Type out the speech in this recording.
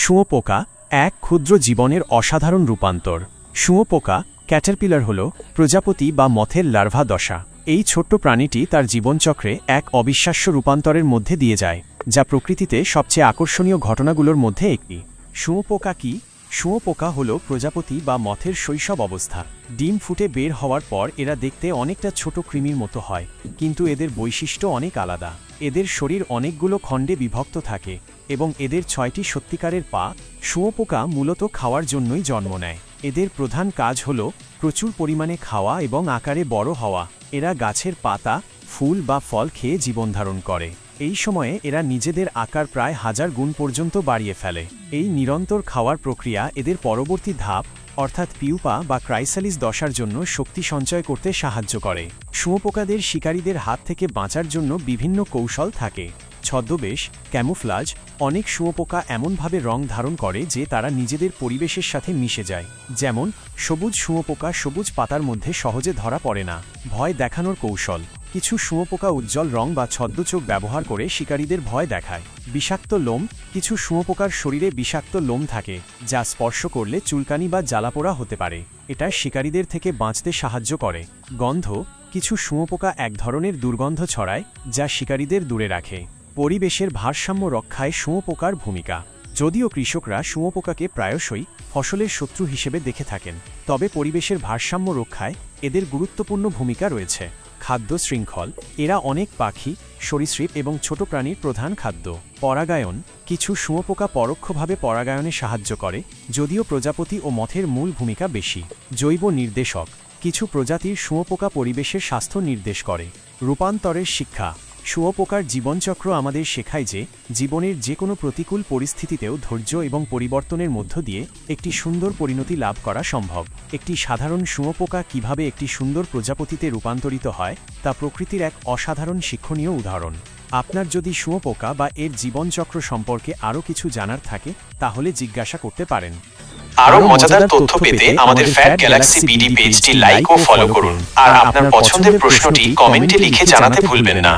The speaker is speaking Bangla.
শুঁয়োপোকা এক ক্ষুদ্র জীবনের অসাধারণ রূপান্তর। শুঁয়োপোকা ক্যাটারপিলার হল প্রজাপতি বা মথের লার্ভা দশা। এই ছোট্ট প্রাণীটি তার জীবনচক্রে এক অবিশ্বাস্য রূপান্তরের মধ্যে দিয়ে যায়, যা প্রকৃতিতে সবচেয়ে আকর্ষণীয় ঘটনাগুলোর মধ্যে একটি। শুঁয়োপোকা কি? শুঁয়োপোকা হল প্রজাপতি বা মথের শৈশব অবস্থা। ডিম ফুটে বের হওয়ার পর এরা দেখতে অনেকটা ছোট কৃমির মতো হয়, কিন্তু এদের বৈশিষ্ট্য অনেক আলাদা। এদের শরীর অনেকগুলো খণ্ডে বিভক্ত থাকে এবং এদের 6টি সত্যিকারের পা। শুঁয়োপোকা মূলত খাওয়ার জন্যই জন্ম নেয়। এদের প্রধান কাজ হল প্রচুর পরিমাণে খাওয়া এবং আকারে বড় হওয়া। এরা গাছের পাতা, ফুল বা ফল খেয়ে জীবনধারণ করে। এই সময়ে এরা নিজেদের আকার প্রায় 1000 গুণ পর্যন্ত বাড়িয়ে ফেলে। এই নিরন্তর খাওয়ার প্রক্রিয়া এদের পরবর্তী ধাপ অর্থাৎ পিউপা বা ক্রাইসালিস দশার জন্য শক্তি সঞ্চয় করতে সাহায্য করে। শুঁয়োপোকাদের শিকারীদের হাত থেকে বাঁচার জন্য বিভিন্ন কৌশল থাকে। ছদ্মবেশ, ক্যামুফ্লাজ। অনেক শুঁয়োপোকা এমনভাবে রং ধারণ করে যে তারা নিজেদের পরিবেশের সাথে মিশে যায়। যেমন সবুজ শুঁয়োপোকা সবুজ পাতার মধ্যে সহজে ধরা পড়ে না। ভয় দেখানোর কৌশল। কিছু শুঁয়োপোকা উজ্জ্বল রং বা ছদ্মচোখ ব্যবহার করে শিকারীদের ভয় দেখায়। বিষাক্ত লোম। কিছু শুঁয়োপোকার শরীরে বিষাক্ত লোম থাকে, যা স্পর্শ করলে চুলকানি বা জ্বালাপোড়া হতে পারে। এটা শিকারীদের থেকে বাঁচতে সাহায্য করে। গন্ধ। কিছু শুঁয়োপোকা এক ধরনের দুর্গন্ধ ছড়ায়, যা শিকারীদের দূরে রাখে। পরিবেশের ভারসাম্য রক্ষায় শুঁয়োপোকার ভূমিকা। যদিও কৃষকরা শুঁয়োপোকাকে প্রায়শই ফসলের শত্রু হিসেবে দেখে থাকেন, তবে পরিবেশের ভারসাম্য রক্ষায় এদের গুরুত্বপূর্ণ ভূমিকা রয়েছে। খাদ্য শৃঙ্খল। এরা অনেক পাখি, সরীসৃপ এবং ছোট প্রাণীর প্রধান খাদ্য। পরাগায়ন। কিছু শুঁয়োপোকা পরোক্ষভাবে পরাগায়নে সাহায্য করে, যদিও প্রজাপতি ও মথের মূল ভূমিকা বেশি। জৈব নির্দেশক। কিছু প্রজাতির শুঁয়োপোকা পরিবেশের স্বাস্থ্য নির্দেশ করে। রূপান্তরের শিক্ষা। শুঁয়োপোকার জীবনচক্র আমাদের শেখায় যে জীবনের যে কোনো প্রতিকূল পরিস্থিতিতেও ধৈর্য এবং পরিবর্তনের মধ্য দিয়ে একটি সুন্দর পরিণতি লাভ করা সম্ভব। একটি সাধারণ শুঁয়োপোকা কিভাবে একটি সুন্দর প্রজাপতিতে রূপান্তরিত হয় তা প্রকৃতির এক অসাধারণ শিক্ষণীয় উদাহরণ। আপনার যদি শুঁয়োপোকা বা এর জীবনচক্র সম্পর্কে আরও কিছু জানার থাকে, তাহলে জিজ্ঞাসা করতে পারেন। আরো মজাদার তথ্য পেতে আমাদের ফ্যাট গ্যালাক্সি বিডি পেজটি লাইক ও ফলো করুন, আর আপনার পছন্দের প্রশ্নটি কমেন্টে লিখে জানাতে ভুলবেন না।